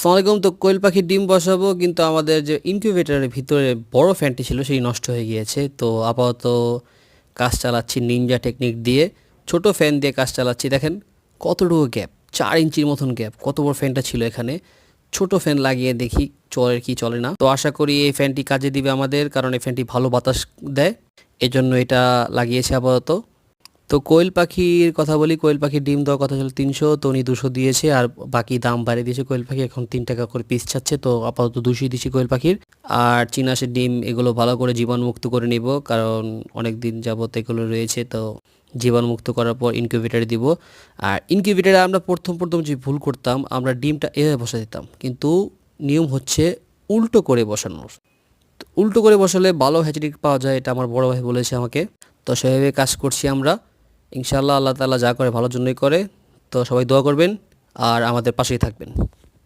আসসালামু আলাইকুম। তো কোয়েল পাখির ডিম বসাবো, কিন্তু আমাদের যে ইনকিউবেটরের ভিতরে বড় ফ্যানটি ছিল সেই নষ্ট হয়ে গিয়েছে। তো আপাতত কাজ চালাচ্ছি নিনজা টেকনিক দিয়ে, ছোট ফ্যান দিয়ে কাজ চালাচ্ছি। দেখেন কতটুকু গ্যাপ, 4 ইঞ্চির মতন গ্যাপ। কত বড় ফ্যানটা ছিল এখানে। ছোট ফ্যান লাগিয়ে দেখি চলে কি চলে না। তো আশা করি এই ফ্যানটি কাজে দিবে আমাদের, কারণ এই ফ্যানটি ভালো বাতাস দেয়, এজন্য এটা লাগিয়েছি আপাতত। তো কোয়েল পাখির কথা বলি, কোয়েল পাখির ডিম দেওয়ার কথা ছিল 300, তো উনি 200 দিয়েছে, আর বাকি দাম বাড়িয়ে দিয়েছে। কোয়েল পাখি এখন 3 টাকা করে পিস চাচ্ছে, তো আপাতত 200 দিচ্ছি কোয়েল পাখির। আর চীনাসের ডিম এগুলো ভালো করে জীবাণুমুক্ত করে নিব, কারণ অনেক দিন যাবত এগুলো রয়েছে। তো জীবাণুমুক্ত করার পর ইনকিউবেটারে দিব। আর ইনকিউবেটারে আমরা প্রথম প্রথম যে ভুল করতাম, আমরা ডিমটা এভাবে বসা দিতাম, কিন্তু নিয়ম হচ্ছে উল্টো করে বসানোর। তো উল্টো করে বসালে ভালো হ্যাচারি পাওয়া যায়, এটা আমার বড় ভাই বলেছে আমাকে। তো সেভাবে কাজ করছি আমরা। ইনশাআল্লাহ আল্লাহ তাআলা যা করে ভালোর জন্যই করে। তো সবাই দোয়া করবেন আর আমাদের পাশেই থাকবেন।